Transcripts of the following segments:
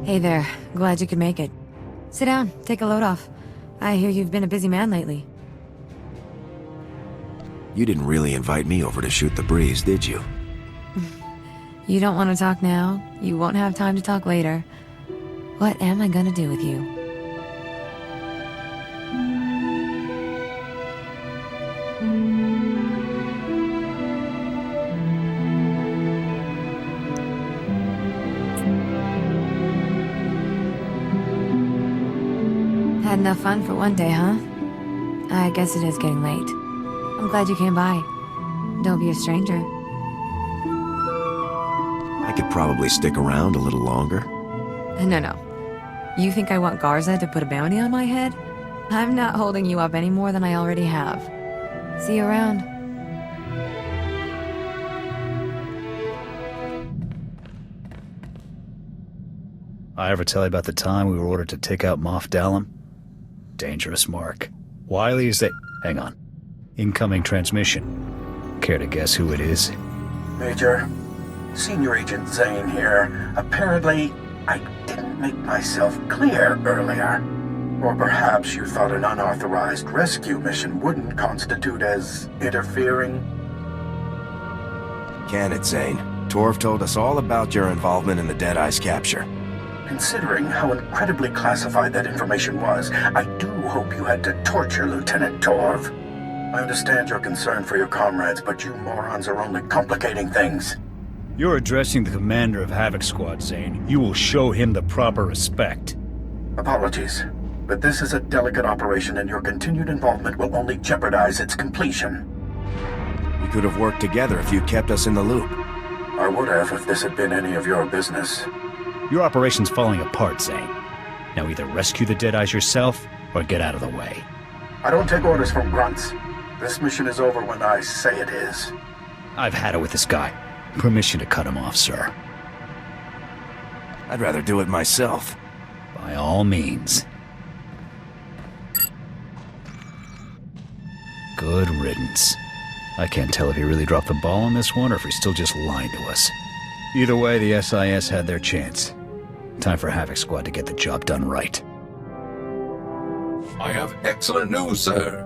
Hey there. Glad you could make it. Sit down, take a load off. I hear you've been a busy man lately. You didn't really invite me over to shoot the breeze, did you? You don't want to talk now. You won't have time to talk later. What am I gonna do with you? Had enough fun for one day, huh? I guess it is getting late. I'm glad you came by. Don't be a stranger. I could probably stick around a little longer. No. You think I want Garza to put a bounty on my head? I'm not holding you up any more than I already have. See you around. I ever tell you about the time we were ordered to take out Moff Dallam? Dangerous mark. Wiley is Hang on. Incoming transmission. Care to guess who it is? Major, Senior Agent Zane here. Apparently, I didn't make myself clear earlier. Or perhaps you thought an unauthorized rescue mission wouldn't constitute as interfering? Can it, Zane? Torv told us all about your involvement in the Deadeye's capture. Considering how incredibly classified that information was, I do hope you had to torture Lieutenant Torv. I understand your concern for your comrades, but you morons are only complicating things. You're addressing the commander of Havoc Squad, Zane. You will show him the proper respect. Apologies, but this is a delicate operation and your continued involvement will only jeopardize its completion. We could have worked together if you'd kept us in the loop. I would have if this had been any of your business. Your operation's falling apart, Zane. Now either rescue the Deadeyes yourself, or get out of the way. I don't take orders from grunts. This mission is over when I say it is. I've had it with this guy. Permission to cut him off, sir. I'd rather do it myself. By all means. Good riddance. I can't tell if he really dropped the ball on this one, or if he's still just lying to us. Either way, the SIS had their chance. Time for Havoc Squad to get the job done right. I have excellent news, sir.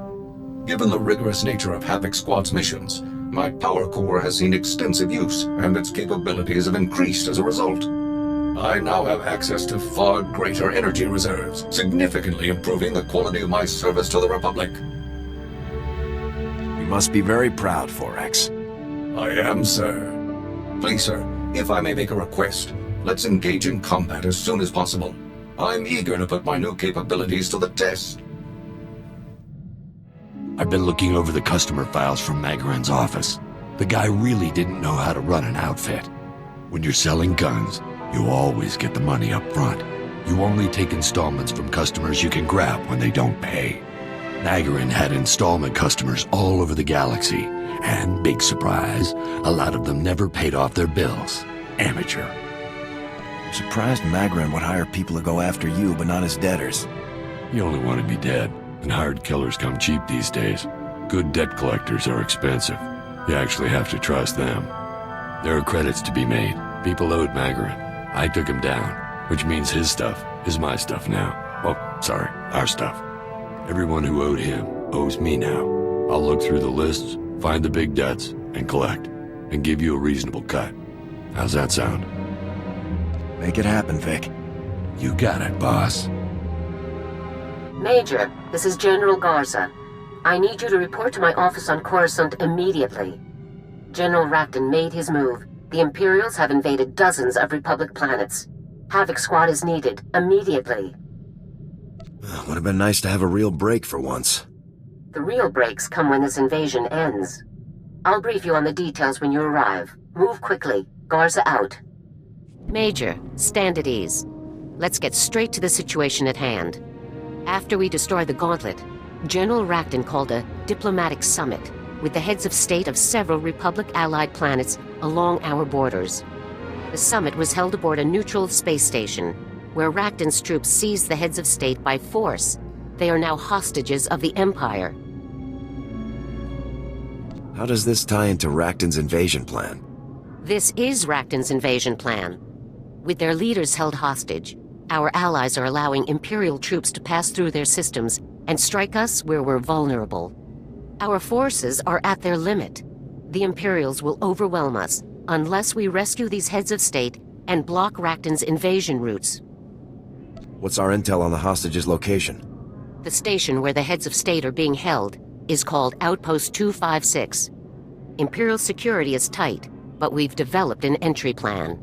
Given the rigorous nature of Havoc Squad's missions, my power core has seen extensive use, and its capabilities have increased as a result. I now have access to far greater energy reserves, significantly improving the quality of my service to the Republic. You must be very proud, Forex. I am, sir. Please, sir, if I may make a request, let's engage in combat as soon as possible. I'm eager to put my new capabilities to the test. I've been looking over the customer files from Magarin's office. The guy really didn't know how to run an outfit. When you're selling guns, you always get the money up front. You only take installments from customers you can grab when they don't pay. Magarin had installment customers all over the galaxy, and big surprise, a lot of them never paid off their bills. Amateur. I'm surprised Magarin would hire people to go after you, but not his debtors. You only want to be dead, and hired killers come cheap these days. Good debt collectors are expensive. You actually have to trust them. There are credits to be made. People owed Magarin. I took him down, which means his stuff is my stuff now. Well, sorry, our stuff. Everyone who owed him owes me now. I'll look through the lists, find the big debts, and collect, and give you a reasonable cut. How's that sound? Make it happen, Vic. You got it, boss. Major, this is General Garza. I need you to report to my office on Coruscant immediately. General Rakton made his move. The Imperials have invaded dozens of Republic planets. Havoc Squad is needed, immediately. Would have been nice to have a real break for once. The real breaks come when this invasion ends. I'll brief you on the details when you arrive. Move quickly. Garza out. Major, stand at ease. Let's get straight to the situation at hand. After we destroy the Gauntlet, General Rakton called a diplomatic summit with the heads of state of several Republic-allied planets along our borders. The summit was held aboard a neutral space station, where Rakton's troops seized the heads of state by force. They are now hostages of the Empire. How does this tie into Rakton's invasion plan? This is Rakton's invasion plan. With their leaders held hostage, Our allies are allowing Imperial troops to pass through their systems and strike us where we're vulnerable. Our forces are at their limit. The Imperials will overwhelm us unless we rescue these heads of state and block Racton's invasion routes. What's our intel on the hostages' location? The station where the heads of state are being held is called Outpost 256. Imperial security is tight, but we've developed an entry plan.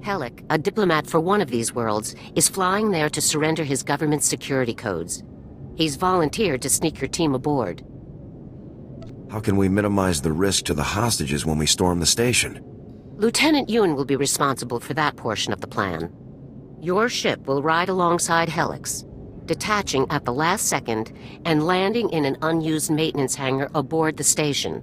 Hellick, a diplomat for one of these worlds, is flying there to surrender his government's security codes. He's volunteered to sneak your team aboard. How can we minimize the risk to the hostages when we storm the station? Lieutenant Yun will be responsible for that portion of the plan. Your ship will ride alongside Hellick's, detaching at the last second and landing in an unused maintenance hangar aboard the station.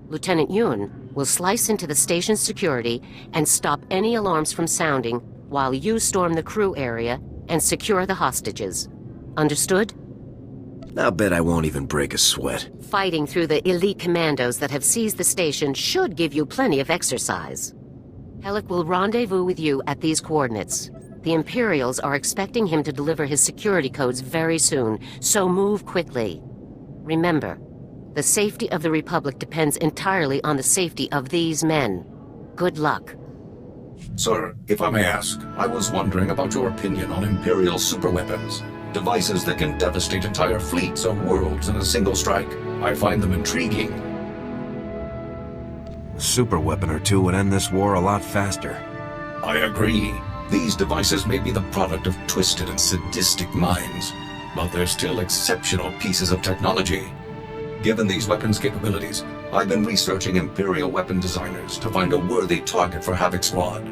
Lieutenant Yun will slice into the station's security and stop any alarms from sounding while you storm the crew area and secure the hostages. Understood? I'll bet I won't even break a sweat. Fighting through the elite commandos that have seized the station should give you plenty of exercise. Hellick will rendezvous with you at these coordinates. The Imperials are expecting him to deliver his security codes very soon, so move quickly. Remember, the safety of the Republic depends entirely on the safety of these men. Good luck. Sir, if I may ask, I was wondering about your opinion on Imperial superweapons. Devices that can devastate entire fleets or worlds in a single strike. I find them intriguing. A super weapon or two would end this war a lot faster. I agree. These devices may be the product of twisted and sadistic minds, but they're still exceptional pieces of technology. Given these weapons' capabilities, I've been researching Imperial weapon designers to find a worthy target for Havoc Squad.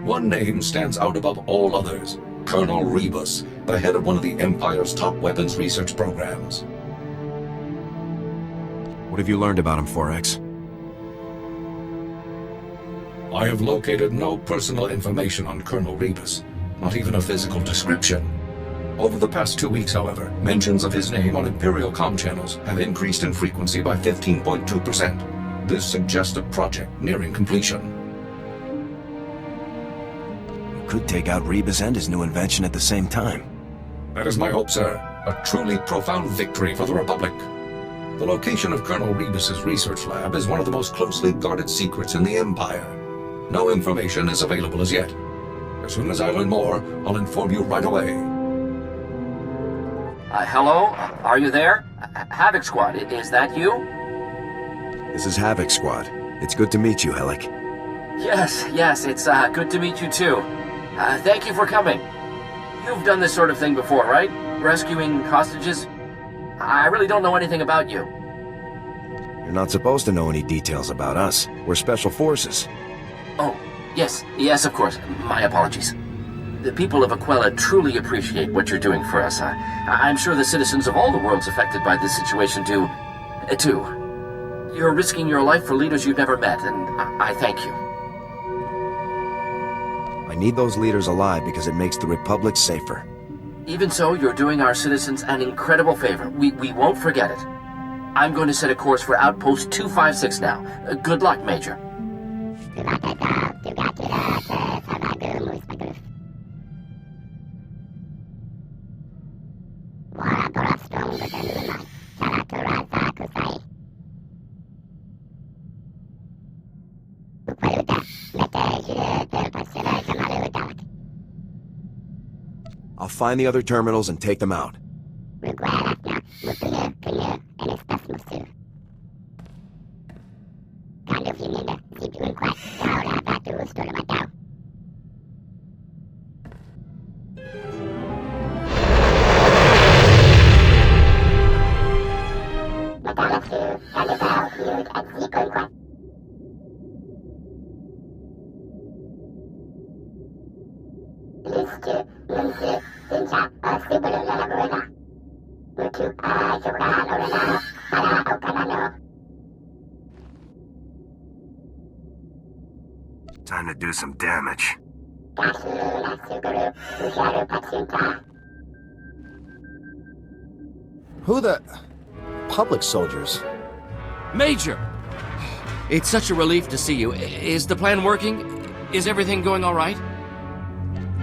One name stands out above all others: Colonel Rebus, the head of one of the Empire's top weapons research programs. What have you learned about him, 4X? I have located no personal information on Colonel Rebus, not even a physical description. Over the past 2 weeks, however, mentions of his name on Imperial comm channels have increased in frequency by 15.2%. This suggests a project nearing completion. We could take out Rebus and his new invention at the same time. That is my hope, sir. A truly profound victory for the Republic. The location of Colonel Rebus's research lab is one of the most closely guarded secrets in the Empire. No information is available as yet. As soon as I learn more, I'll inform you right away. Hello? Are you there? Havoc Squad, is that you? This is Havoc Squad. It's good to meet you, Hellick. Yes, it's good to meet you too. Thank you for coming. You've done this sort of thing before, right? Rescuing hostages? I really don't know anything about you. You're not supposed to know any details about us. We're Special Forces. Oh, yes, of course. My apologies. The people of Aquila truly appreciate what you're doing for us. I'm sure the citizens of all the worlds affected by this situation do, too. You're risking your life for leaders you've never met, and I thank you. I need those leaders alive because it makes the Republic safer. Even so, you're doing our citizens an incredible favor. We won't forget it. I'm going to set a course for Outpost 256 now. Good luck, Major. I'll find the other terminals and take them out. Time to do some damage. Who the... Public soldiers? Major! It's such a relief to see you. Is the plan working? Is everything going all right?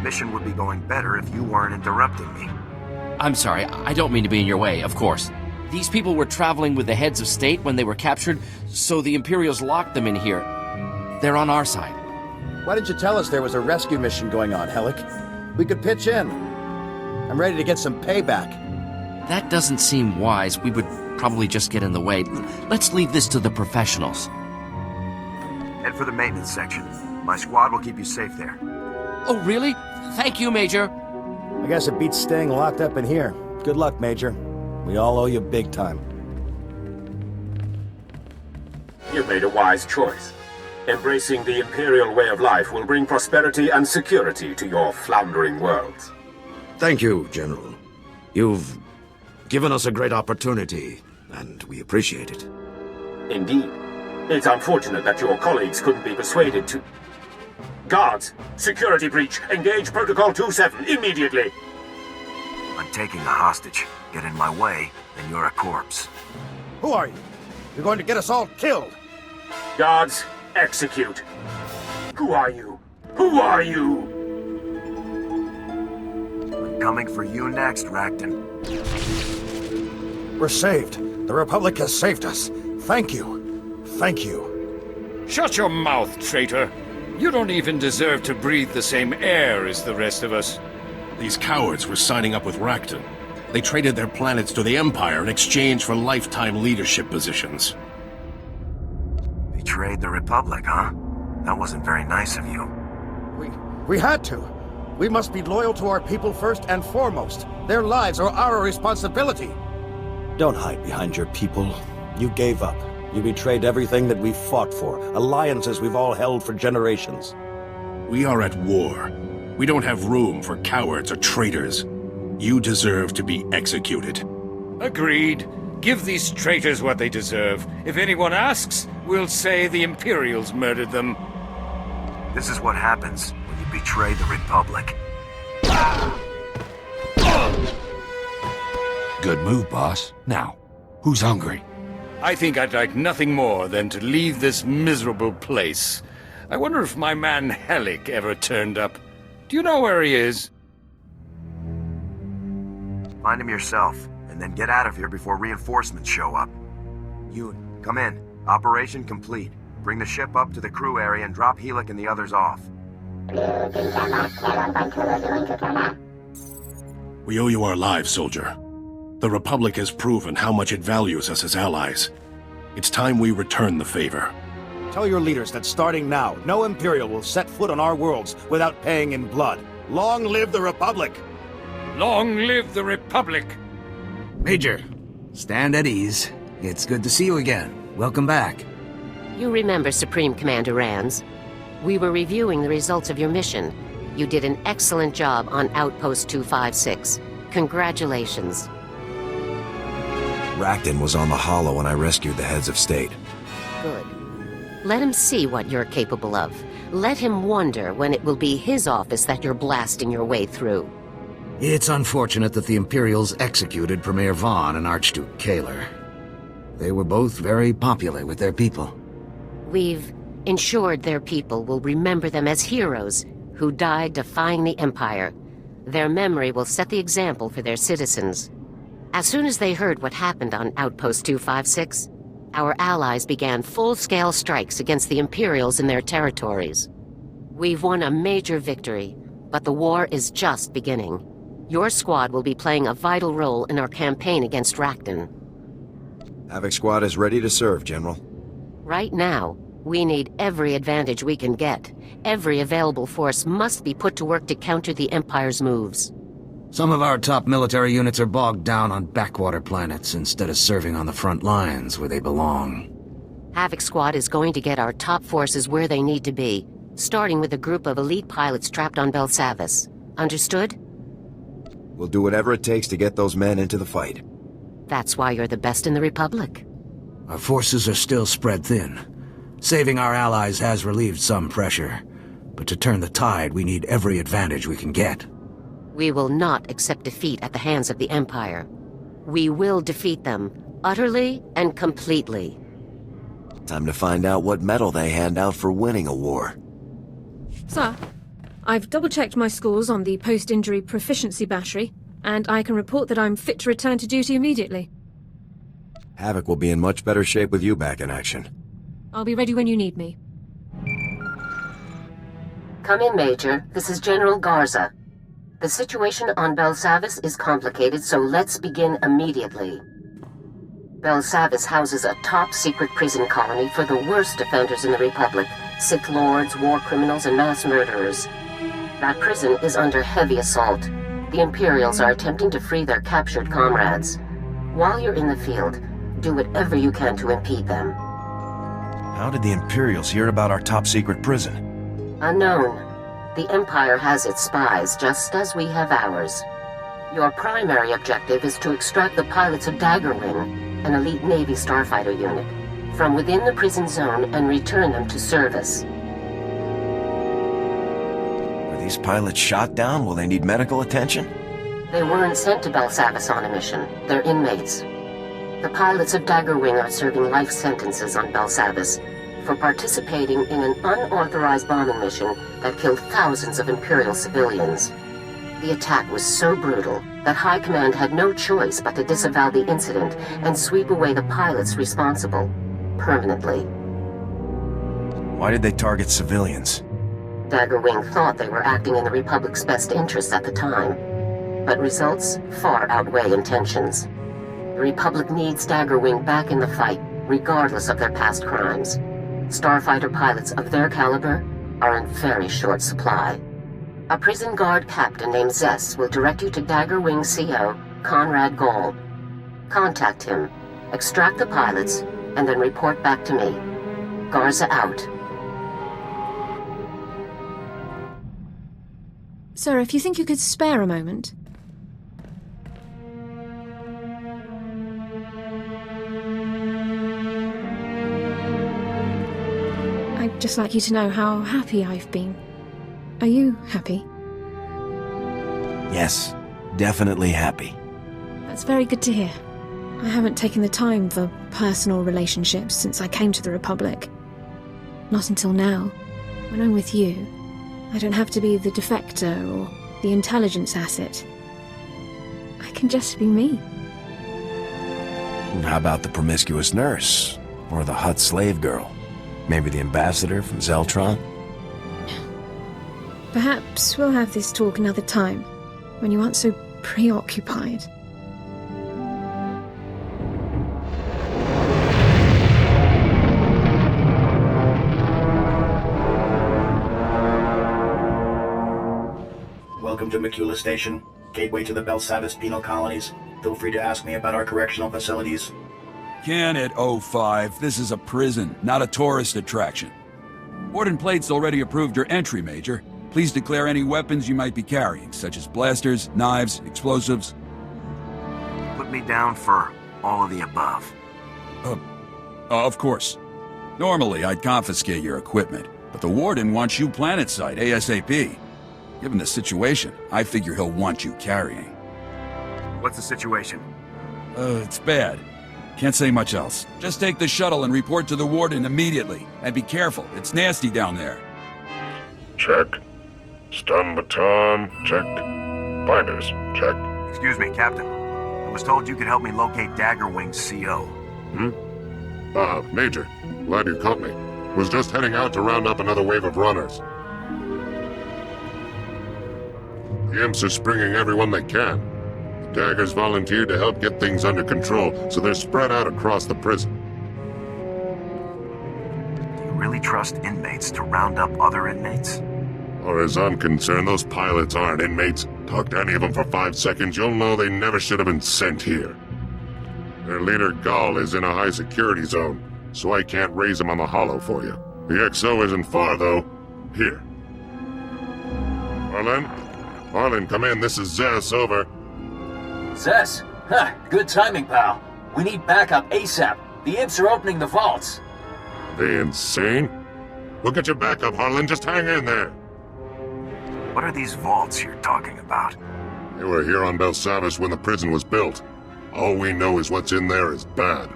Mission would be going better if you weren't interrupting me. I'm sorry, I don't mean to be in your way, of course. These people were traveling with the heads of state when they were captured, so the Imperials locked them in here. They're on our side. Why didn't you tell us there was a rescue mission going on, Hellick? We could pitch in. I'm ready to get some payback. That doesn't seem wise. We would probably just get in the way. Let's leave this to the professionals. Head for the maintenance section. My squad will keep you safe there. Oh, really? Thank you, Major. I guess it beats staying locked up in here. Good luck, Major. We all owe you big time. You made a wise choice. Embracing the Imperial way of life will bring prosperity and security to your floundering worlds. Thank you, General. You've given us a great opportunity, and we appreciate it. Indeed. It's unfortunate that your colleagues couldn't be persuaded to... Guards! Security breach! Engage Protocol 27 immediately! I'm taking a hostage. Get in my way, and you're a corpse. Who are you? You're going to get us all killed! Guards, execute! Who are you? Who are you? I'm coming for you next, Racton. We're saved. The Republic has saved us. Thank you. Thank you. Shut your mouth, traitor. You don't even deserve to breathe the same air as the rest of us. These cowards were signing up with Racton. They traded their planets to the Empire in exchange for lifetime leadership positions. Betrayed the Republic, huh? That wasn't very nice of you. We had to. We must be loyal to our people first and foremost. Their lives are our responsibility. Don't hide behind your people. You gave up. You betrayed everything that we've fought for, alliances we've all held for generations. We are at war. We don't have room for cowards or traitors. You deserve to be executed. Agreed. Give these traitors what they deserve. If anyone asks, we'll say the Imperials murdered them. This is what happens when you betray the Republic. Good move, boss. Now, who's hungry? I think I'd like nothing more than to leave this miserable place. I wonder if my man Hellick ever turned up. Do you know where he is? Find him yourself, and then get out of here before reinforcements show up. You, come in. Operation complete. Bring the ship up to the crew area and drop Helix and the others off. We owe you our lives, soldier. The Republic has proven how much it values us as allies. It's time we return the favor. Tell your leaders that starting now, no Imperial will set foot on our worlds without paying in blood. Long live the Republic! Long live the Republic! Major, stand at ease. It's good to see you again. Welcome back. You remember Supreme Commander Rands? We were reviewing the results of your mission. You did an excellent job on Outpost 256. Congratulations. Racton was on the Hollow when I rescued the heads of state. Good. Let him see what you're capable of. Let him wonder when it will be his office that you're blasting your way through. It's unfortunate that the Imperials executed Premier Vaughn and Archduke Kaler. They were both very popular with their people. We've ensured their people will remember them as heroes who died defying the Empire. Their memory will set the example for their citizens. As soon as they heard what happened on Outpost 256, our allies began full-scale strikes against the Imperials in their territories. We've won a major victory, but the war is just beginning. Your squad will be playing a vital role in our campaign against Racton. Havoc Squad is ready to serve, General. Right now, we need every advantage we can get. Every available force must be put to work to counter the Empire's moves. Some of our top military units are bogged down on backwater planets instead of serving on the front lines where they belong. Havoc Squad is going to get our top forces where they need to be, starting with a group of elite pilots trapped on Belsavis. Understood? We'll do whatever it takes to get those men into the fight. That's why you're the best in the Republic. Our forces are still spread thin. Saving our allies has relieved some pressure, but to turn the tide, we need every advantage we can get. We will not accept defeat at the hands of the Empire. We will defeat them, utterly and completely. Time to find out what medal they hand out for winning a war. Sir, I've double-checked my scores on the post-injury proficiency battery, and I can report that I'm fit to return to duty immediately. Havoc will be in much better shape with you back in action. I'll be ready when you need me. Come in, Major. This is General Garza. The situation on Belsavis is complicated, so let's begin immediately. Belsavis houses a top-secret prison colony for the worst offenders in the Republic, Sith Lords, war criminals, and mass murderers. That prison is under heavy assault. The Imperials are attempting to free their captured comrades. While you're in the field, do whatever you can to impede them. How did the Imperials hear about our top-secret prison? Unknown. The Empire has its spies, just as we have ours. Your primary objective is to extract the pilots of Daggerwing, an elite Navy starfighter unit, from within the prison zone and return them to service. Were these pilots shot down? Will they need medical attention? They weren't sent to Belsavis on a mission. They're inmates. The pilots of Daggerwing are serving life sentences on Belsavis for participating in an unauthorized bombing mission that killed thousands of Imperial civilians. The attack was so brutal that High Command had no choice but to disavow the incident and sweep away the pilots responsible, permanently. Why did they target civilians? Daggerwing thought they were acting in the Republic's best interests at the time, but results far outweigh intentions. The Republic needs Daggerwing back in the fight, regardless of their past crimes. Starfighter pilots of their caliber are in very short supply. A prison guard captain named Zess will direct you to Daggerwing CO, Conrad Gold. Contact him, extract the pilots, and then report back to me. Garza out. Sir, if you think you could spare a moment... I'd just like you to know how happy I've been. Are you happy? Yes, definitely happy. That's very good to hear. I haven't taken the time for personal relationships since I came to the Republic. Not until now. When I'm with you, I don't have to be the defector or the intelligence asset. I can just be me. How about the promiscuous nurse? Or the hot slave girl? Maybe the ambassador from Zeltron? Perhaps we'll have this talk another time, when you aren't so preoccupied. Welcome to Makula Station, gateway to the Belsavis penal colonies. Feel free to ask me about our correctional facilities. Can it, 05? This is a prison, not a tourist attraction. Warden Plate's already approved your entry, Major. Please declare any weapons you might be carrying, such as blasters, knives, explosives. Put me down for all of the above. Of course. Normally, I'd confiscate your equipment, but the Warden wants you planetside ASAP. Given the situation, I figure he'll want you carrying. What's the situation? It's bad. Can't say much else. Just take the shuttle and report to the Warden immediately. And be careful, it's nasty down there. Check. Stun baton, check. Binders, check. Excuse me, Captain. I was told you could help me locate Daggerwing's CO. Major. Glad you caught me. Was just heading out to round up another wave of runners. The imps are springing everyone they can. The Daggers volunteered to help get things under control, so they're spread out across the prison. Do you really trust inmates to round up other inmates? Or as I'm concerned, those pilots aren't inmates. Talk to any of them for 5 seconds, you'll know they never should have been sent here. Their leader, Gall, is in a high-security zone, so I can't raise him on the holo for you. The XO isn't far, though. Here. Harlan? Harlan, come in. This is Zess, over. Zess? Huh, good timing, pal. We need backup ASAP. The imps are opening the vaults. They insane? We'll get your backup, Harlan. Just hang in there. What are these vaults you're talking about? They were here on Belsavis when the prison was built. All we know is what's in there is bad.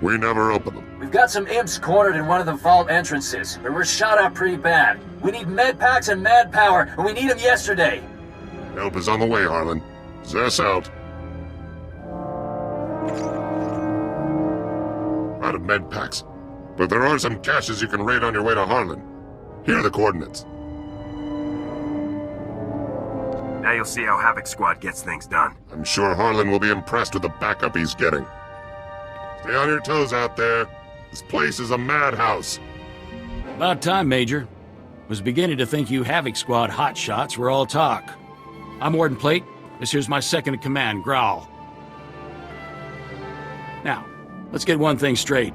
We never open them. We've got some imps cornered in one of the vault entrances, but we're shot up pretty bad. We need med packs and mad power, and we need them yesterday. Help is on the way, Harlan. Zess out. Out of med packs. But there are some caches you can raid on your way to Harlan. Here are the coordinates. Now you'll see how Havoc Squad gets things done. I'm sure Harlan will be impressed with the backup he's getting. Stay on your toes out there. This place is a madhouse. About time, Major. Was beginning to think you Havoc Squad hotshots were all talk. I'm Warden Plate. This here's my second-in-command, Growl. Now, let's get one thing straight.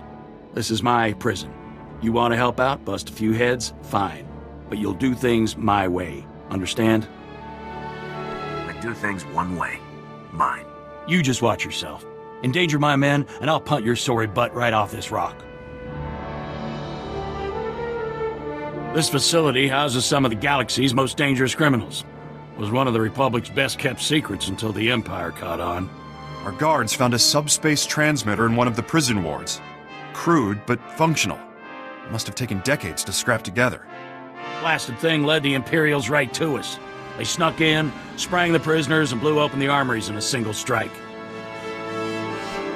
This is my prison. You want to help out, bust a few heads, fine. But you'll do things my way. Understand? I do things one way. Mine. You just watch yourself. Endanger my men, and I'll punt your sorry butt right off this rock. This facility houses some of the galaxy's most dangerous criminals. It was one of the Republic's best-kept secrets until the Empire caught on. Our guards found a subspace transmitter in one of the prison wards. Crude, but functional. It must have taken decades to scrap together. Blasted thing led the Imperials right to us. They snuck in, sprang the prisoners, and blew open the armories in a single strike.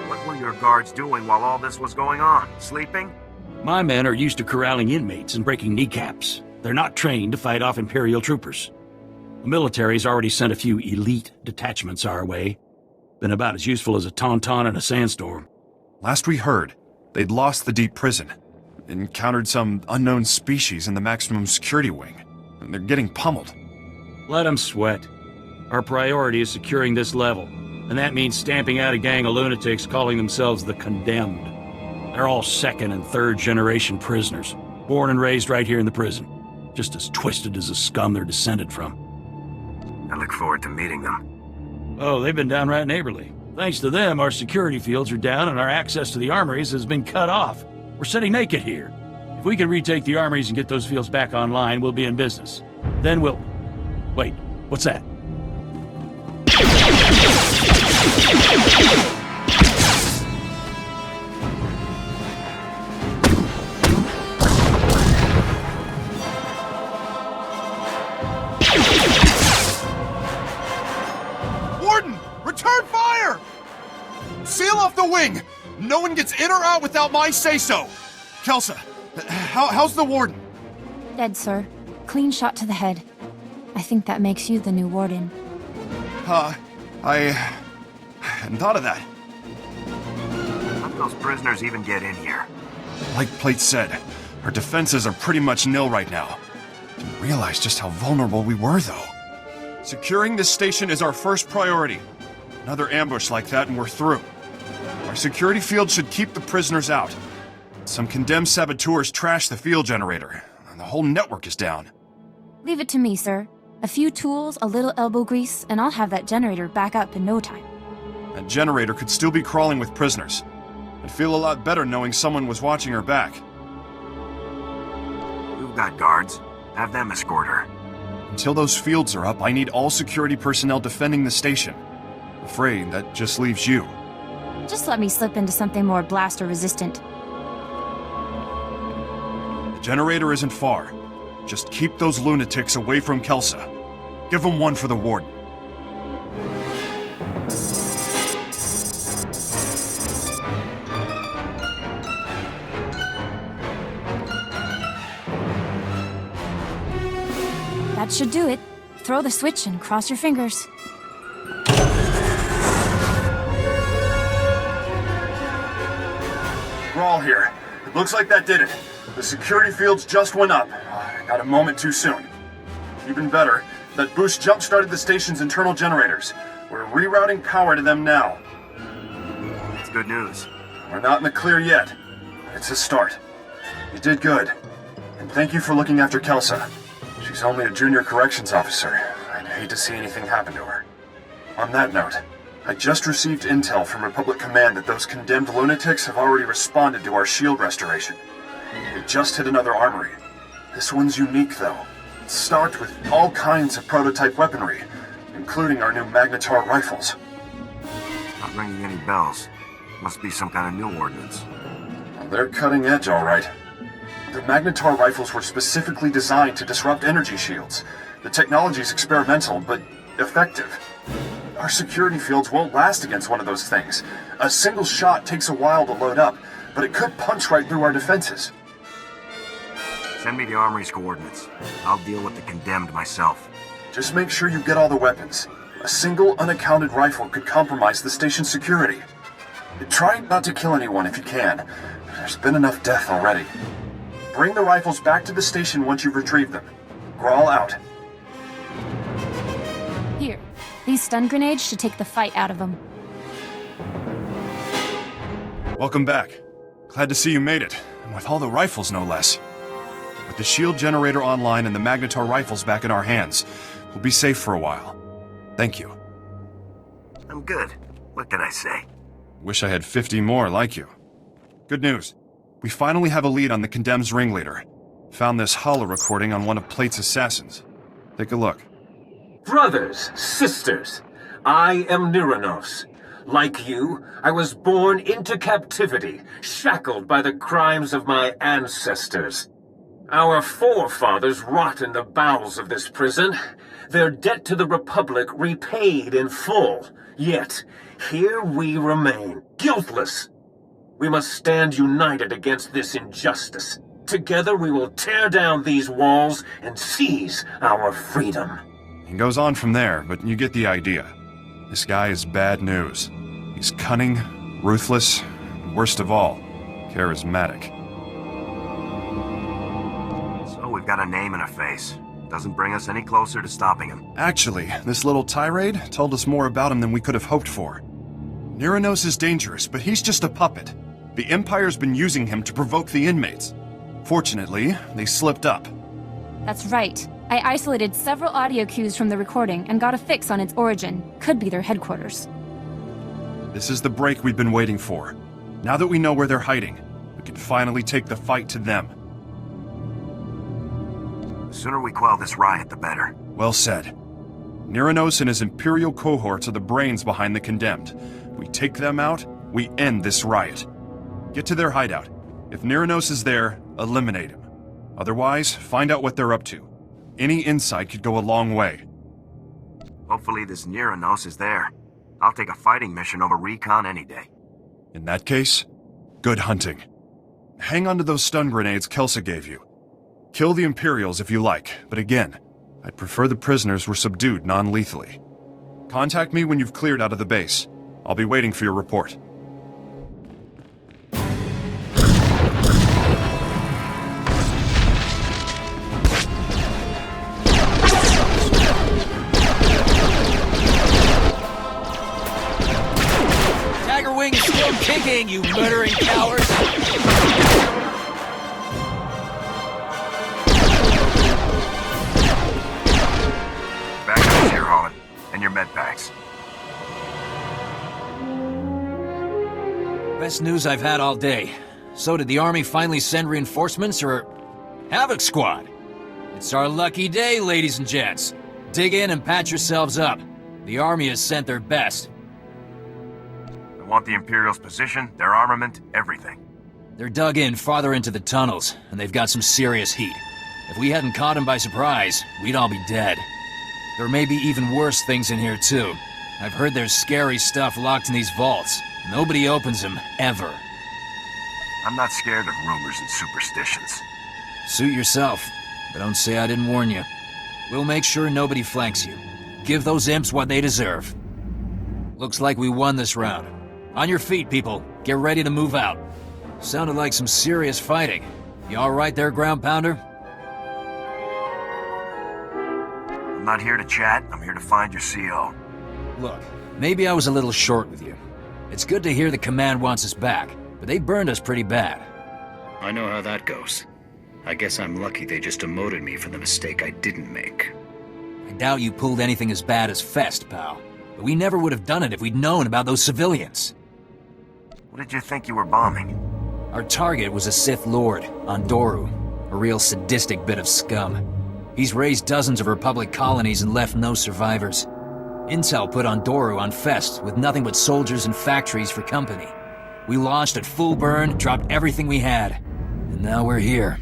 What were your guards doing while all this was going on? Sleeping? My men are used to corralling inmates and breaking kneecaps. They're not trained to fight off Imperial troopers. The military's already sent a few elite detachments our way. Been about as useful as a tauntaun in a sandstorm. Last we heard, they'd lost the deep prison. Encountered some unknown species in the maximum security wing. And they're getting pummeled. Let them sweat. Our priority is securing this level, and that means stamping out a gang of lunatics calling themselves the Condemned. They're all second and third generation prisoners, born and raised right here in the prison, just as twisted as the scum they're descended from. I look forward to meeting them. Oh, they've been downright neighborly. Thanks to them, our security fields are down and our access to the armories has been cut off. We're sitting naked here. If we can retake the armories and get those fields back online, we'll be in business. Then we'll... Wait, what's that? Warden! Return fire! Seal off the wing! No one gets in or out without my say-so! Kelsa, how's the warden? Dead, sir. Clean shot to the head. I think that makes you the new warden. I hadn't thought of that. How'd those prisoners even get in here? Like Plate said, our defenses are pretty much nil right now. Didn't realize just how vulnerable we were, though. Securing this station is our first priority. Another ambush like that and we're through. Our security field should keep the prisoners out. Some condemned saboteurs trashed the field generator, and the whole network is down. Leave it to me, sir. A few tools, a little elbow grease, and I'll have that generator back up in no time. That generator could still be crawling with prisoners. I'd feel a lot better knowing someone was watching her back. You've got guards. Have them escort her. Until those fields are up, I need all security personnel defending the station. Afraid that just leaves you. Just let me slip into something more blaster-resistant. The generator isn't far. Just keep those lunatics away from Kelsa. Give them one for the warden. That should do it. Throw the switch and cross your fingers. Grawl here. It looks like that did it. The security fields just went up. Got a moment too soon. Even better, that boost jump-started the station's internal generators. We're rerouting power to them now. It's good news. We're not in the clear yet. It's a start. You did good. And thank you for looking after Kelsa. She's only a junior corrections officer. I'd hate to see anything happen to her. On that note, I just received intel from Republic Command that those condemned lunatics have already responded to our shield restoration. They just hit another armory. This one's unique, though. It's stocked with all kinds of prototype weaponry, including our new Magnetar rifles. Not ringing any bells. Must be some kind of new ordnance. they're cutting edge, all right. The Magnetar rifles were specifically designed to disrupt energy shields. The technology's experimental, but effective. Our security fields won't last against one of those things. A single shot takes a while to load up, but it could punch right through our defenses. Send me the armory's coordinates. I'll deal with the condemned myself. Just make sure you get all the weapons. A single unaccounted rifle could compromise the station's security. Try not to kill anyone if you can. There's been enough death already. Bring the rifles back to the station once you've retrieved them. Grawl out. Here, these stun grenades should take the fight out of them. Welcome back. Glad to see you made it, and with all the rifles no less. With the shield generator online and the Magnetar rifles back in our hands, we'll be safe for a while. Thank you. I'm good. What can I say? Wish I had 50 more like you. Good news. We finally have a lead on the Condemned's ringleader. Found this holo recording on one of Plate's assassins. Take a look. Brothers, sisters, I am Niranos. Like you, I was born into captivity, shackled by the crimes of my ancestors. Our forefathers rot in the bowels of this prison, their debt to the Republic repaid in full. Yet, here we remain, guiltless. We must stand united against this injustice. Together we will tear down these walls and seize our freedom. It goes on from there, but you get the idea. This guy is bad news. He's cunning, ruthless, and worst of all, charismatic. So we've got a name and a face. Doesn't bring us any closer to stopping him. Actually, this little tirade told us more about him than we could have hoped for. Niranos is dangerous, but he's just a puppet. The Empire's been using him to provoke the inmates. Fortunately, they slipped up. That's right. I isolated several audio cues from the recording and got a fix on its origin. Could be their headquarters. This is the break we've been waiting for. Now that we know where they're hiding, we can finally take the fight to them. The sooner we quell this riot, the better. Well said. Niranos and his Imperial cohorts are the brains behind the Condemned. We take them out, we end this riot. Get to their hideout. If Niranos is there, eliminate him. Otherwise, find out what they're up to. Any insight could go a long way. Hopefully this Niranos is there. I'll take a fighting mission over recon any day. In that case, good hunting. Hang on to those stun grenades Kelsa gave you. Kill the Imperials if you like, but again, I'd prefer the prisoners were subdued non-lethally. Contact me when you've cleared out of the base. I'll be waiting for your report. Tiger Wing is still kicking, you murdering cowards! Back up here, Holland, and your med packs. Best news I've had all day. So did the Army finally send reinforcements, or... Havoc Squad? It's our lucky day, ladies and gents. Dig in and patch yourselves up. The Army has sent their best. I want the Imperials' position, their armament, everything. They're dug in farther into the tunnels, and they've got some serious heat. If we hadn't caught them by surprise, we'd all be dead. There may be even worse things in here, too. I've heard there's scary stuff locked in these vaults. Nobody opens them, ever. I'm not scared of rumors and superstitions. Suit yourself, but don't say I didn't warn you. We'll make sure nobody flanks you. Give those imps what they deserve. Looks like we won this round. On your feet, people. Get ready to move out. Sounded like some serious fighting. You all right there, ground pounder? I'm not here to chat. I'm here to find your CO. Look, maybe I was a little short with you. It's good to hear the command wants us back, but they burned us pretty bad. I know how that goes. I guess I'm lucky they just demoted me for the mistake I didn't make. I doubt you pulled anything as bad as Fest, pal. But we never would have done it if we'd known about those civilians. What did you think you were bombing? Our target was a Sith Lord, Ondoru, a real sadistic bit of scum. He's raised dozens of Republic colonies and left no survivors. Intel put Ondoru on Fest with nothing but soldiers and factories for company. We launched at full burn, dropped everything we had. And now we're here.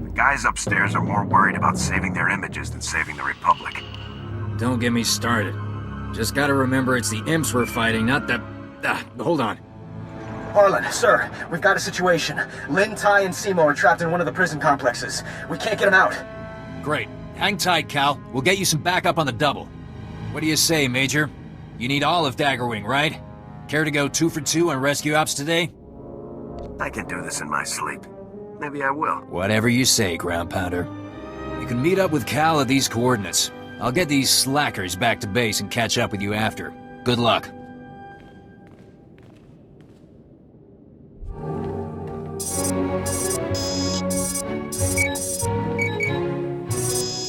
The guys upstairs are more worried about saving their images than saving the Republic. Don't get me started. Just gotta remember it's the imps we're fighting, not the... hold on. Harlan, sir, we've got a situation. Lin, Ty, and Simo are trapped in one of the prison complexes. We can't get them out. Great. Hang tight, Cal. We'll get you some backup on the double. What do you say, Major? You need all of Daggerwing, right? Care to go 2 for 2 on rescue ops today? I can do this in my sleep. Maybe I will. Whatever you say, Ground Pounder. You can meet up with Cal at these coordinates. I'll get these slackers back to base and catch up with you after. Good luck.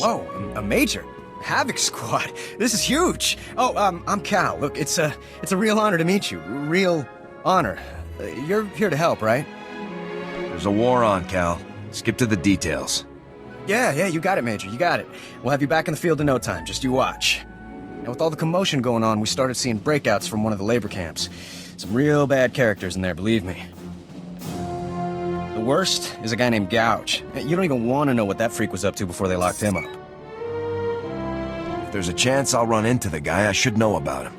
Whoa, a Major? Havoc Squad. This is huge. Oh, I'm Cal. Look, it's a real honor to meet you. Real honor. You're here to help, right? There's a war on, Cal. Skip to the details. Yeah, you got it, Major. You got it. We'll have you back in the field in no time. Just you watch. Now, with all the commotion going on, we started seeing breakouts from one of the labor camps. Some real bad characters in there, believe me. The worst is a guy named Gouge. You don't even want to know what that freak was up to before they locked him up. If there's a chance I'll run into the guy, I should know about him.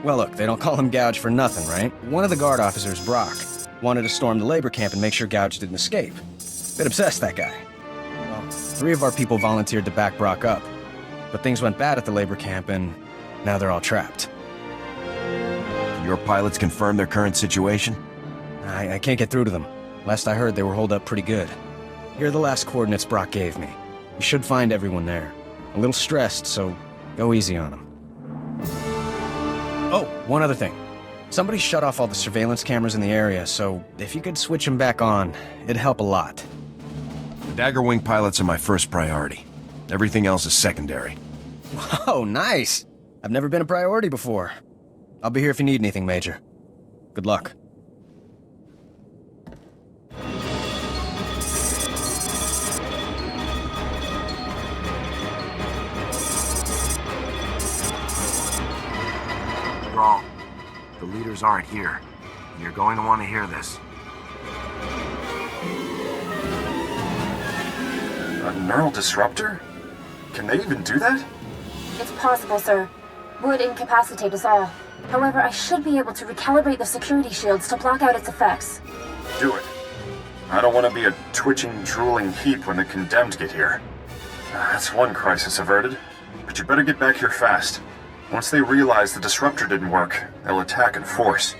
Well, look, they don't call him Gouge for nothing, right? One of the guard officers, Brock, wanted to storm the labor camp and make sure Gouge didn't escape. Bit obsessed, that guy. Well, 3 of our people volunteered to back Brock up. But things went bad at the labor camp, and now they're all trapped. Your pilots confirm their current situation? I can't get through to them. Last I heard, they were holed up pretty good. Here are the last coordinates Brock gave me. We should find everyone there. A little stressed, so go easy on them. Oh, one other thing. Somebody shut off all the surveillance cameras in the area, so if you could switch them back on, it'd help a lot. The Daggerwing pilots are my first priority. Everything else is secondary. Oh, nice! I've never been a priority before. I'll be here if you need anything, Major. Good luck. Rawl, the leaders aren't here. You're going to want to hear this. A neural disruptor? Can they even do that? It's possible, sir. Would incapacitate us all. However, I should be able to recalibrate the security shields to block out its effects. Do it. I don't want to be a twitching, drooling heap when the Condemned get here. That's one crisis averted. But you better get back here fast. Once they realize the disruptor didn't work, they'll attack in force.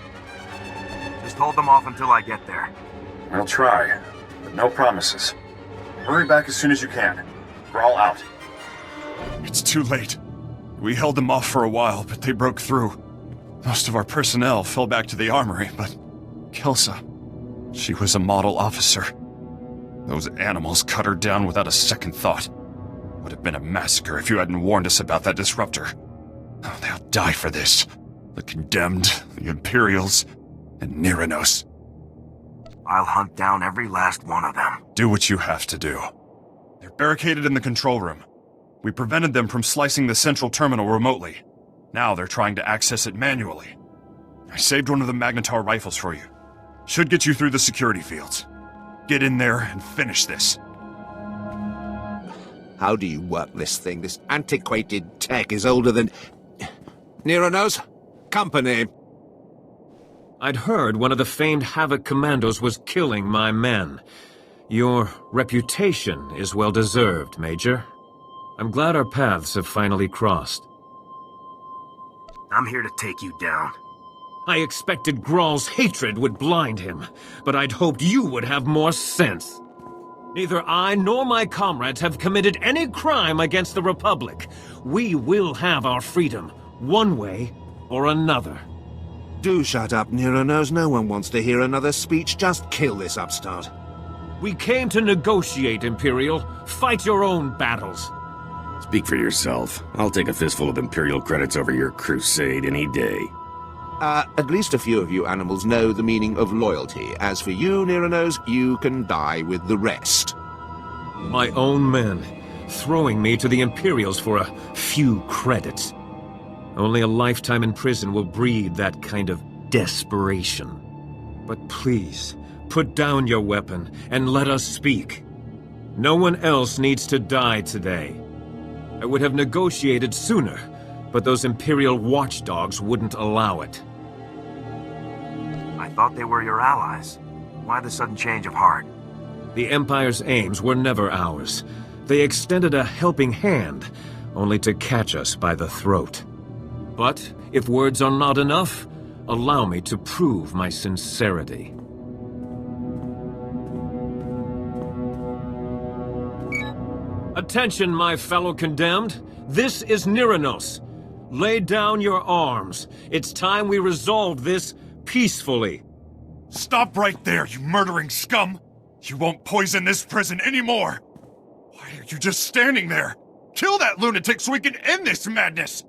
Just hold them off until I get there. We'll try, but no promises. Hurry back as soon as you can. We're all out. It's too late. We held them off for a while, but they broke through. Most of our personnel fell back to the armory, but Kelsa, she was a model officer. Those animals cut her down without a second thought. Would have been a massacre if you hadn't warned us about that disruptor. Oh, they'll die for this. The Condemned, the Imperials, and Niranos. I'll hunt down every last one of them. Do what you have to do. They're barricaded in the control room. We prevented them from slicing the central terminal remotely. Now they're trying to access it manually. I saved one of the Magnetar rifles for you. Should get you through the security fields. Get in there and finish this. How do you work this thing? This antiquated tech is older than... Niranos? Company. I'd heard one of the famed Havoc commandos was killing my men. Your reputation is well deserved, Major. I'm glad our paths have finally crossed. I'm here to take you down. I expected Graal's hatred would blind him, but I'd hoped you would have more sense. Neither I nor my comrades have committed any crime against the Republic. We will have our freedom, one way or another. Do shut up, Niranos. No one wants to hear another speech. Just kill this upstart. We came to negotiate, Imperial. Fight your own battles. Speak for yourself. I'll take a fistful of Imperial credits over your crusade any day. At least a few of you animals know the meaning of loyalty. As for you, Niranos, you can die with the rest. My own men, throwing me to the Imperials for a few credits. Only a lifetime in prison will breed that kind of desperation. But please, put down your weapon and let us speak. No one else needs to die today. I would have negotiated sooner, but those Imperial watchdogs wouldn't allow it. I thought they were your allies. Why the sudden change of heart? The Empire's aims were never ours. They extended a helping hand, only to catch us by the throat. But if words are not enough, allow me to prove my sincerity. Attention, my fellow condemned. This is Niranos. Lay down your arms. It's time we resolve this peacefully. Stop right there, you murdering scum! You won't poison this prison anymore! Why are you just standing there? Kill that lunatic so we can end this madness!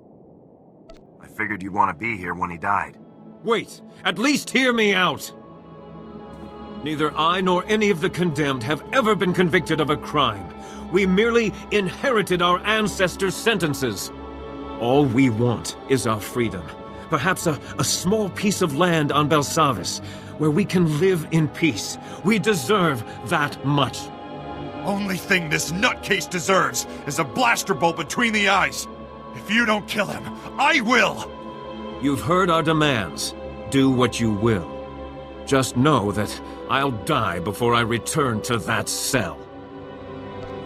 I figured you'd want to be here when he died. Wait, at least hear me out. Neither I nor any of the condemned have ever been convicted of a crime. We merely inherited our ancestors' sentences. All we want is our freedom. Perhaps a small piece of land on Belsavis, where we can live in peace. We deserve that much. Only thing this nutcase deserves is a blaster bolt between the eyes. If you don't kill him, I will! You've heard our demands. Do what you will. Just know that I'll die before I return to that cell.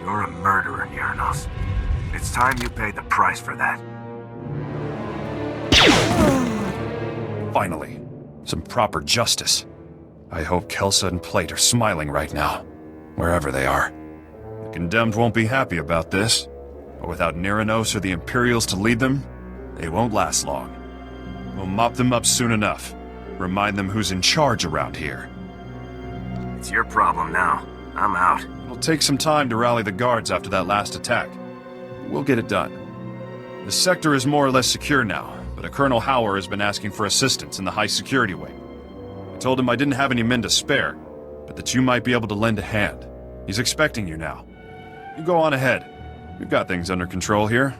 You're a murderer, Niranos. It's time you paid the price for that. Finally, some proper justice. I hope Kelsa and Plate are smiling right now, wherever they are. The condemned won't be happy about this, but without Niranos or the Imperials to lead them, they won't last long. We'll mop them up soon enough. Remind them who's in charge around here. It's your problem now. I'm out. It'll take some time to rally the guards after that last attack. We'll get it done. The sector is more or less secure now, but a Colonel Hauer has been asking for assistance in the high security wing. I told him I didn't have any men to spare, but that you might be able to lend a hand. He's expecting you now. You go on ahead. We've got things under control here.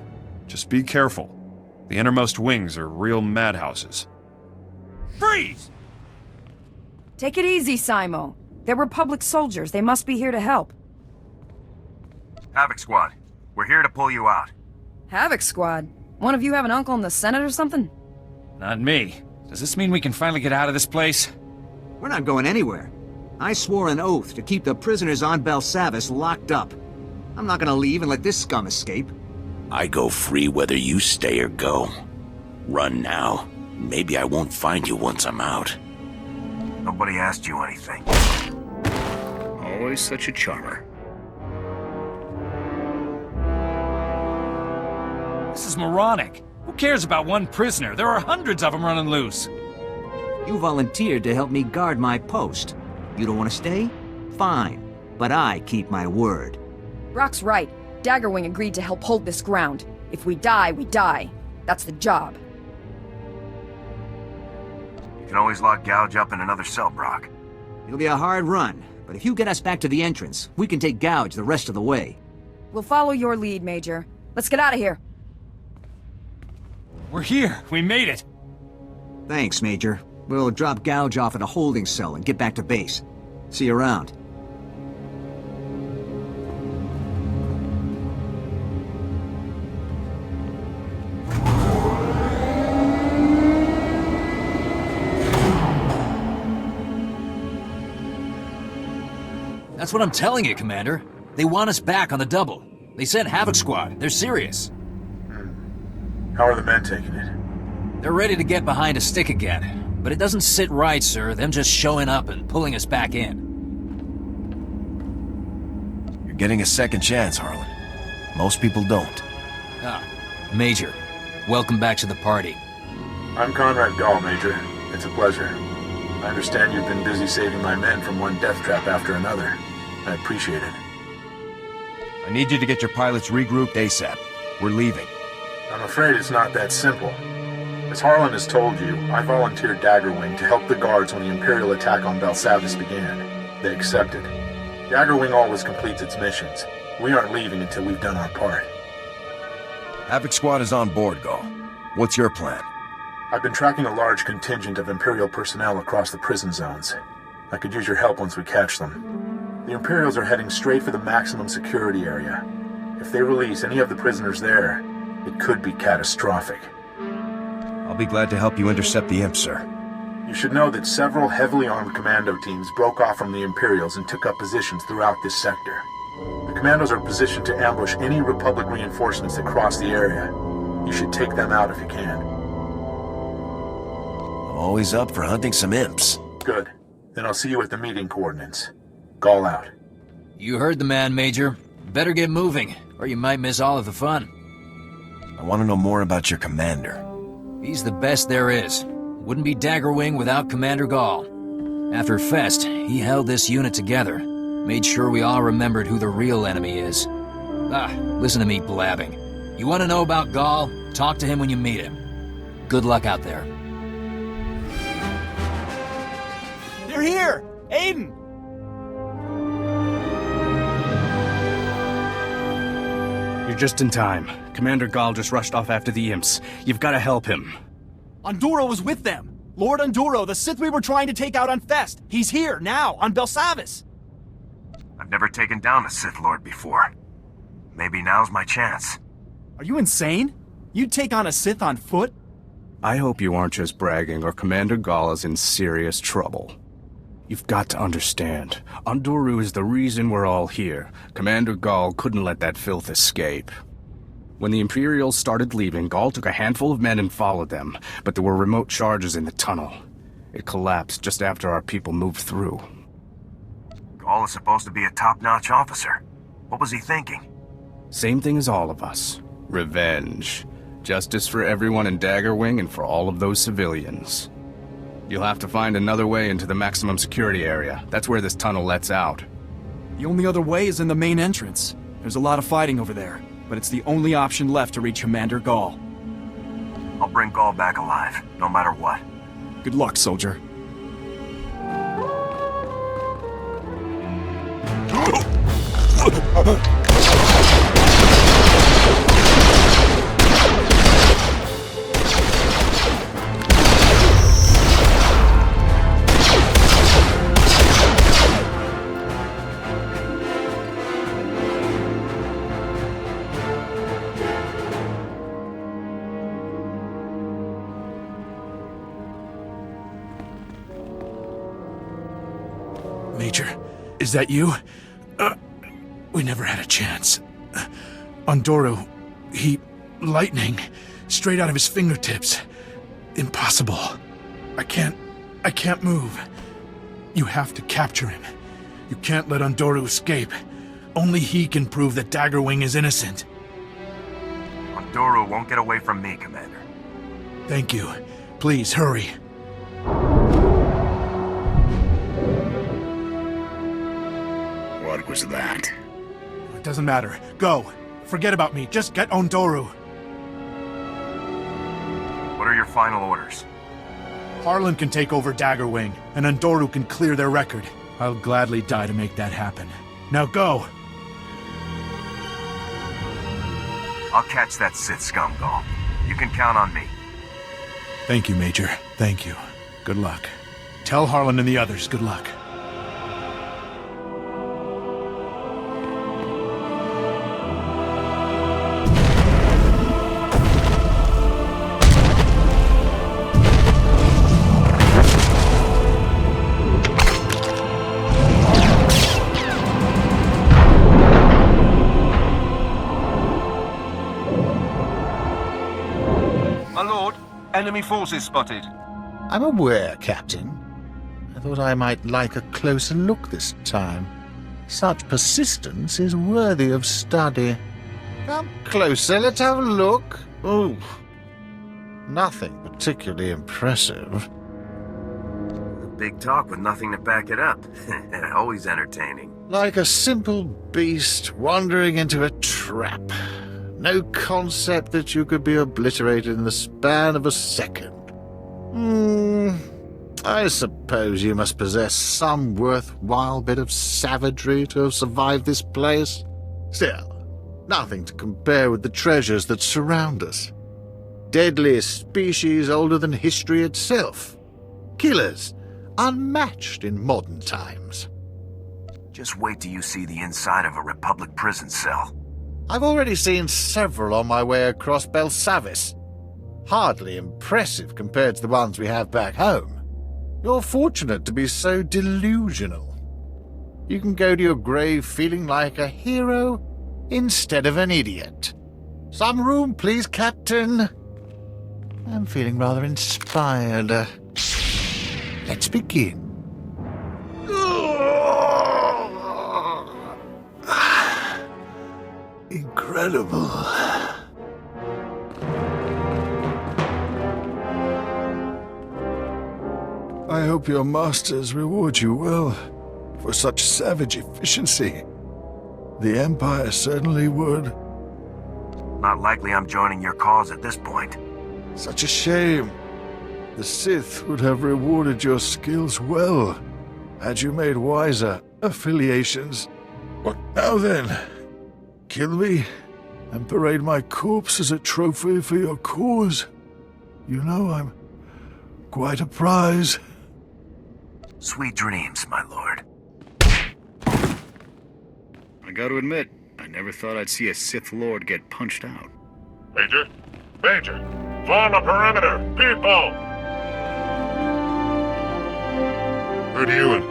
Just be careful. The innermost wings are real madhouses. Freeze! Take it easy, Simo. They're Republic soldiers. They must be here to help. Havoc Squad, we're here to pull you out. Havoc Squad? One of you have an uncle in the Senate or something? Not me. Does this mean we can finally get out of this place? We're not going anywhere. I swore an oath to keep the prisoners on Belsavis locked up. I'm not gonna leave and let this scum escape. I go free whether you stay or go. Run now. Maybe I won't find you once I'm out. Nobody asked you anything. Always such a charmer. This is moronic. Who cares about one prisoner? There are hundreds of them running loose. You volunteered to help me guard my post. You don't want to stay? Fine. But I keep my word. Brock's right. Daggerwing agreed to help hold this ground. If we die, we die. That's the job. You can always lock Gouge up in another cell, Brock. It'll be a hard run, but if you get us back to the entrance, we can take Gouge the rest of the way. We'll follow your lead, Major. Let's get out of here. We're here. We made it. Thanks, Major. We'll drop Gouge off at a holding cell and get back to base. See you around. That's what I'm telling you, Commander. They want us back on the double. They sent Havoc Squad. They're serious. How are the men taking it? They're ready to get behind a stick again. But it doesn't sit right, sir, them just showing up and pulling us back in. You're getting a second chance, Harlan. Most people don't. Ah, Major. Welcome back to the party. I'm Conrad Gall, Major. It's a pleasure. I understand you've been busy saving my men from one death trap after another. I appreciate it. I need you to get your pilots regrouped ASAP. We're leaving. I'm afraid it's not that simple. As Harlan has told you, I volunteered Daggerwing to help the guards when the Imperial attack on Belsavis began. They accepted. Daggerwing always completes its missions. We aren't leaving until we've done our part. Havoc Squad is on board, Gall. What's your plan? I've been tracking a large contingent of Imperial personnel across the prison zones. I could use your help once we catch them. The Imperials are heading straight for the maximum security area. If they release any of the prisoners there, it could be catastrophic. I'll be glad to help you intercept the imps, sir. You should know that several heavily armed commando teams broke off from the Imperials and took up positions throughout this sector. The commandos are positioned to ambush any Republic reinforcements that cross the area. You should take them out if you can. I'm always up for hunting some imps. Good. Then I'll see you at the meeting coordinates. Gall out. You heard the man, Major. Better get moving, or you might miss all of the fun. I want to know more about your commander. He's the best there is. Wouldn't be Daggerwing without Commander Gall. After Fest, he held this unit together. Made sure we all remembered who the real enemy is. Listen to me blabbing. You want to know about Gall? Talk to him when you meet him. Good luck out there. They're here! Aiden! You're just in time. Commander Gall just rushed off after the imps. You've got to help him. Anduro was with them! Lord Anduro, the Sith we were trying to take out on Fest! He's here, now, on Belsavis! I've never taken down a Sith Lord before. Maybe now's my chance. Are you insane? You'd take on a Sith on foot? I hope you aren't just bragging, or Commander Gall is in serious trouble. You've got to understand, Anduro is the reason we're all here. Commander Gall couldn't let that filth escape. When the Imperials started leaving, Gall took a handful of men and followed them, but there were remote charges in the tunnel. It collapsed just after our people moved through. Gall is supposed to be a top-notch officer. What was he thinking? Same thing as all of us. Revenge. Justice for everyone in Daggerwing and for all of those civilians. You'll have to find another way into the maximum security area. That's where this tunnel lets out. The only other way is in the main entrance. There's a lot of fighting over there, but it's the only option left to reach Commander Gall. I'll bring Gall back alive, no matter what. Good luck, soldier. Major, is that you? We never had a chance. Anduro, lightning, straight out of his fingertips. Impossible. I can't move. You have to capture him. You can't let Anduro escape. Only he can prove that Daggerwing is innocent. Anduro won't get away from me, Commander. Thank you. Please, hurry. What was that? It doesn't matter. Go. Forget about me. Just get Anduro. What are your final orders? Harlan can take over Daggerwing, and Anduro can clear their record. I'll gladly die to make that happen. Now go! I'll catch that Sith scum, Gall. You can count on me. Thank you, Major. Thank you. Good luck. Tell Harlan and the others good luck. Enemy forces spotted. I'm aware, Captain. I thought I might like a closer look this time. Such persistence is worthy of study. Come closer, let's have a look. Ooh. Nothing particularly impressive. Big talk with nothing to back it up. Always entertaining. Like a simple beast wandering into a trap. No concept that you could be obliterated in the span of a second. I suppose you must possess some worthwhile bit of savagery to have survived this place. Still, nothing to compare with the treasures that surround us. deadliest species older than history itself. Killers, unmatched in modern times. Just wait till you see the inside of a Republic prison cell. I've already seen several on my way across Belsavis. Hardly impressive compared to the ones we have back home. You're fortunate to be so delusional. You can go to your grave feeling like a hero instead of an idiot. Some room, please, Captain. I'm feeling rather inspired. Let's begin. Incredible. I hope your masters reward you well for such savage efficiency. The Empire certainly would. Not likely I'm joining your cause at this point. Such a shame. The Sith would have rewarded your skills well, had you made wiser affiliations. What now then? Kill me and parade my corpse as a trophy for your cause? You know I'm quite a prize. Sweet dreams, my lord. I gotta admit, I never thought I'd see a Sith Lord get punched out. Major? Major! Form a perimeter! People! Heard you and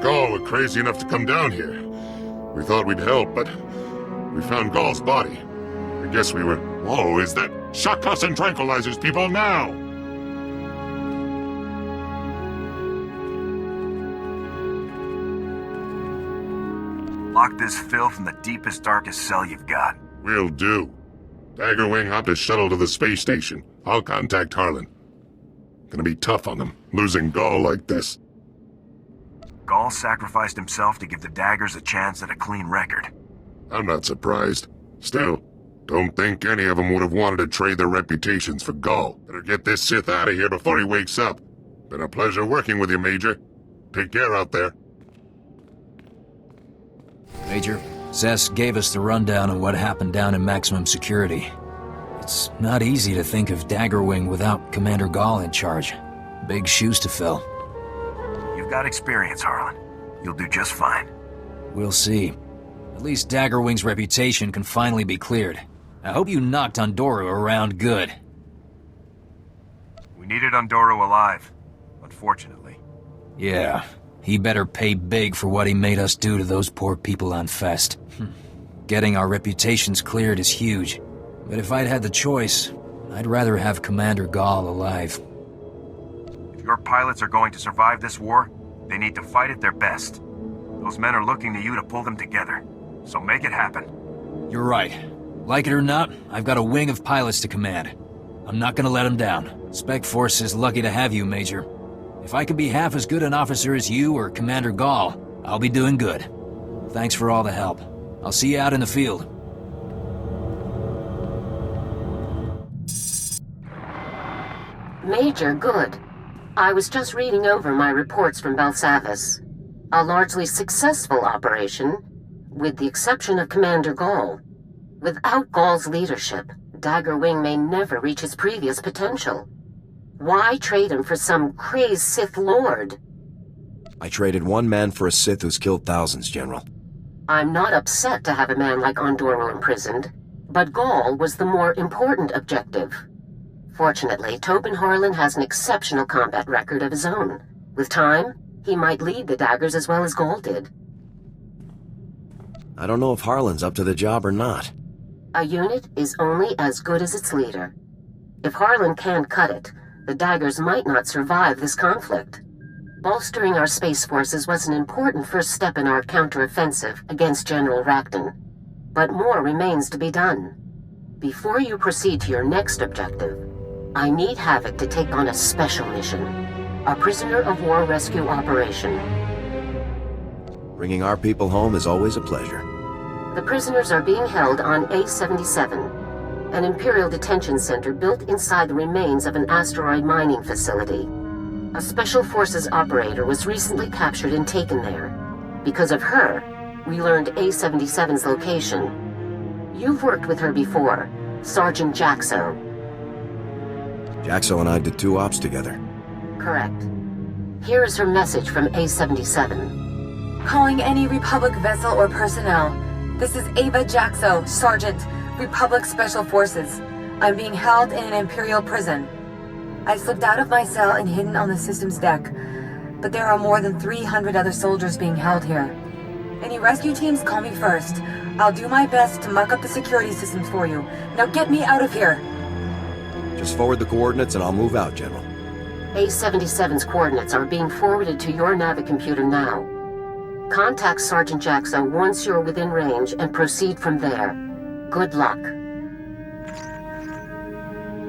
Ghaul were crazy enough to come down here. We thought we'd help, but we found Ghaul's body. I guess we were... Whoa, is that... Shock us and tranquilizers, people, now! Lock this filth in the deepest, darkest cell you've got. Will do. Daggerwing hopped his shuttle to the space station. I'll contact Harlan. Gonna be tough on them, losing Ghaul like this. Ghaul sacrificed himself to give the daggers a chance at a clean record. I'm not surprised. Still, don't think any of them would have wanted to trade their reputations for Ghaul. Better get this Sith out of here before he wakes up. Been a pleasure working with you, Major. Take care out there. Major, Zess gave us the rundown on what happened down in maximum security. It's not easy to think of Daggerwing without Commander Ghaul in charge. Big shoes to fill. You've got experience, Harlan. You'll do just fine. We'll see. At least Daggerwing's reputation can finally be cleared. I hope you knocked Ondoru around good. We needed Ondoru alive, unfortunately. Yeah, he better pay big for what he made us do to those poor people on Fest. Getting our reputations cleared is huge, but if I'd had the choice, I'd rather have Commander Ghaul alive. If your pilots are going to survive this war, they need to fight at their best. Those men are looking to you to pull them together, so make it happen. You're right. Like it or not, I've got a wing of pilots to command. I'm not gonna let them down. Spec Force is lucky to have you, Major. If I could be half as good an officer as you or Commander Ghaul, I'll be doing good. Thanks for all the help. I'll see you out in the field. Major, good. I was just reading over my reports from Belsavis. A largely successful operation, with the exception of Commander Ghaul. Without Ghaul's leadership, Daggerwing may never reach its previous potential. Why trade him for some crazed Sith Lord? I traded one man for a Sith who's killed thousands, General. I'm not upset to have a man like Ondoru imprisoned, but Ghaul was the more important objective. Fortunately, Tobin Harlan has an exceptional combat record of his own. With time, he might lead the daggers as well as Ghaul did. I don't know if Harlan's up to the job or not. A unit is only as good as its leader. If Harlan can't cut it, the daggers might not survive this conflict. Bolstering our space forces was an important first step in our counteroffensive against General Rakton. But more remains to be done. Before you proceed to your next objective, I need Havoc to take on a special mission. A prisoner of war rescue operation. Bringing our people home is always a pleasure. The prisoners are being held on A-77, an Imperial detention center built inside the remains of an asteroid mining facility. A Special Forces operator was recently captured and taken there. Because of her, we learned A-77's location. You've worked with her before, Sergeant Jaxo. Jaxo and I did 2 ops together. Correct. Here is her message from A-77. Calling any Republic vessel or personnel. This is Ava Jaxo, Sergeant, Republic Special Forces. I'm being held in an Imperial prison. I slipped out of my cell and hidden on the system's deck, but there are more than 300 other soldiers being held here. Any rescue teams, call me first. I'll do my best to muck up the security systems for you. Now get me out of here! Just forward the coordinates and I'll move out, General. A-77's coordinates are being forwarded to your Navicomputer now. Contact Sergeant Jaxo once you're within range and proceed from there. Good luck.